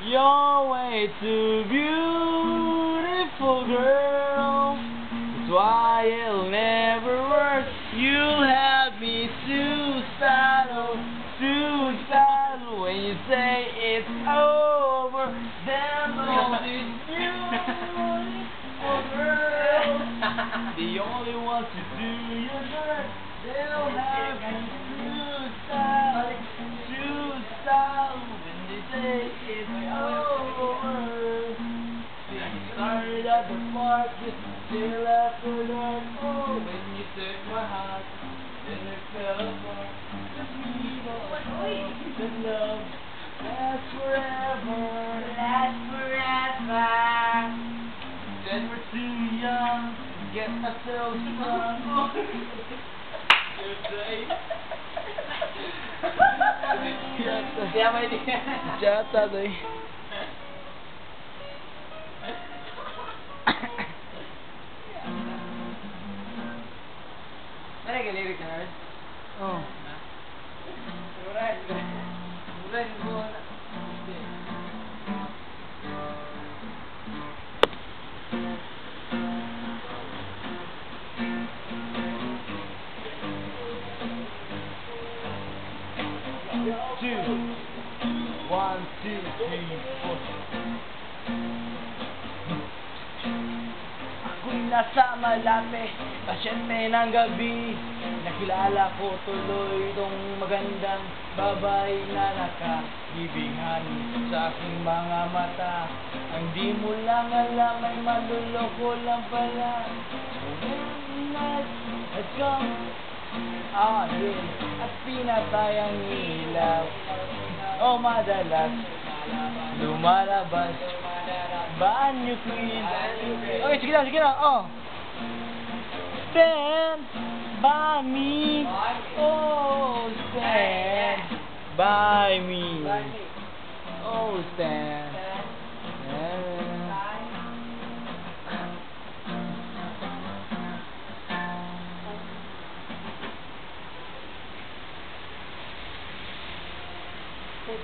You're way too beautiful, girl. That's why it'll never work. You'll have me suicidal, suicidal when you say it's over. Then all these beautiful girls, the only ones to do your dirt, they'll have me suicidal, suicidal when they say it's over. Started at the park, just till after dark. Oh, when you took my heart, then it fell apart. Just leave us the love lasts forever, lasts forever. Then we're too young to get ourselves drunk. Jata day. Mana ka lirik na rin? Oh. Uran. Uran mo na. Two. 1, 2, 3, 4. Ako'y nasa Malate, pasyente ng gabi. Nakilala ko tuloy itong magandang babae na nakabibinghan sa aking mga mata. Ang di mo lang alam ay maluloko lang pala. So when night has come, at pinatay ang ilaw. O madalas lumalabas banyo queen. Okay, sige na, oh. Stand by me, oh, stand by me, oh, stand.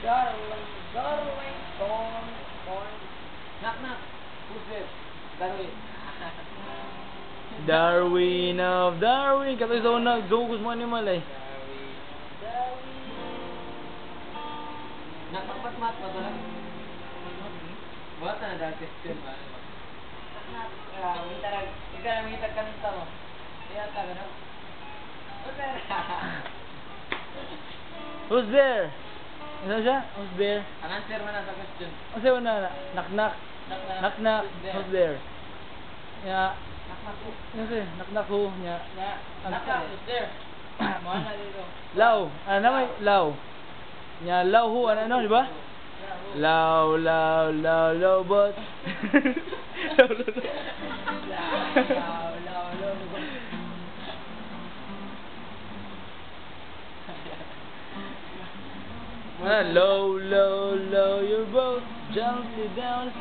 Darling, torn. Knock. Who's this? Darwin. Darwin of Darwin. Katoy sa una, gugos mo animal eh. Darwin. Knock, mat ba ito lang? Buhat na dahil question ba? Knock. Ikaw na makita kanta mo. Kaya taga na. Who's there? Ano siya? Who's there? Ang answer mo na sa question. Ano siya na? Knock. Who's there? Ya. Ano siya? Knock who? Ya. Who's there? Mahal na dito. Lau. Ano naman? Lau. Ya, lau who? Ano, di ba? Lau, but. Low, you're both gently down.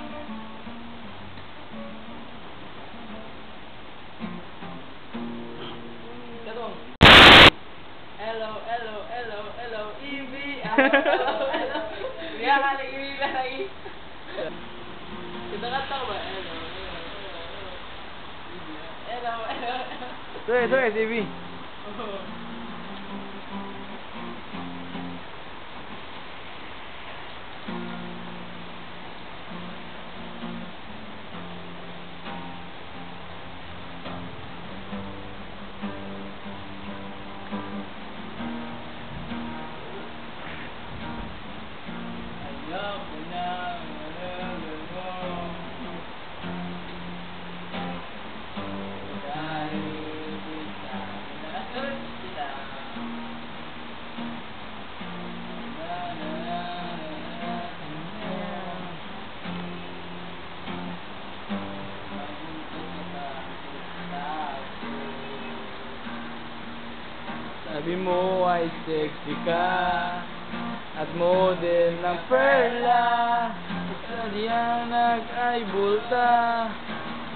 Hello, Evie. Hello. Kaya ka lang Evie lagi. Kita kata ba? Hello. Sorry, TV. Sabi mo ay sexy ka at model ng perla. Sa diyanag ay bulta,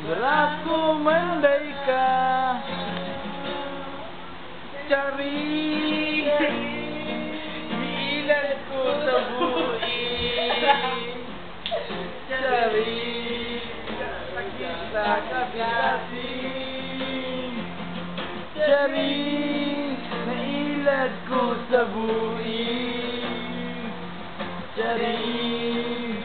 barat ko manday ka. Chari, ilan ko sa buhay. sa buwing. Charing,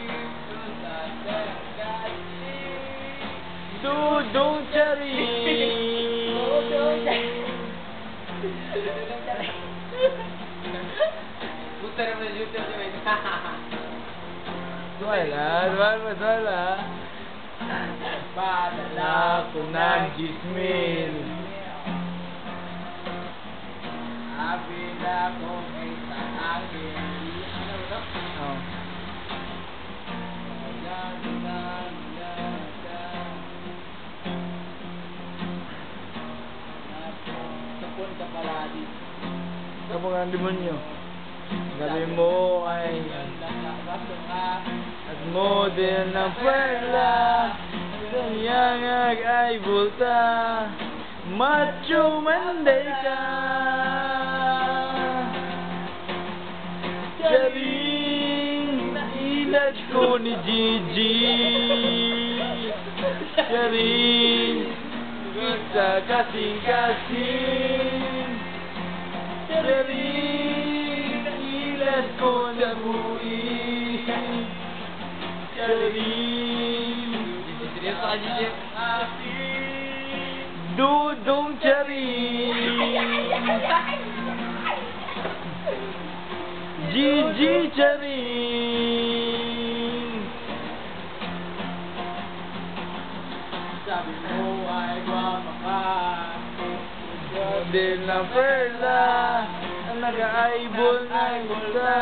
Dudong Charing. Puta naman yung YouTube niya, eh. Wala. Padala ko ng gismil. Sabi na kung isang angin. Ano ba? Oh. Sapon ka pala dito. Kapag ang demonyo, gabi mo ay at model ng perla. Kanyangag ay bulta, macho manday ka. Charing, nailag ko ni Gigi. Charing, kita kasing-kasing. Charing, nailag ko na buwing. Charing, Seryoso ka, Gigi? Dudong Charing. Gigi Charing. Sabi mo ay guwapa ka. Model ng perla, ang nag-aibol ng bulsa.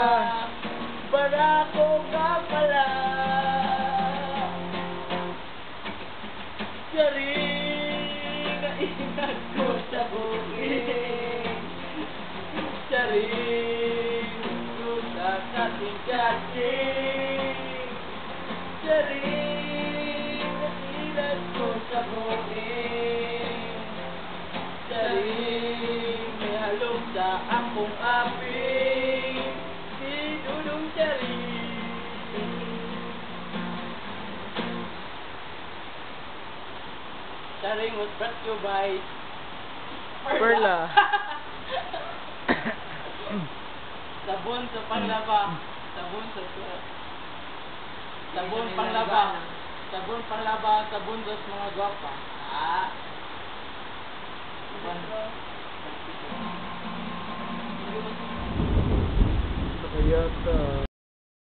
Para ko ka pala. Charing, naingat ko sa buwing. Charing, sa kasing-kasing. Charing, naingat ko sa buwing. Charing, may halong sa akong aping. Si Dudong Charing. Charing was brought to you by Perla. Sabon sa panglaba. Sabon panglaba. Sabon panglaba. Sabon sa mga gwapa. Ah. Kaya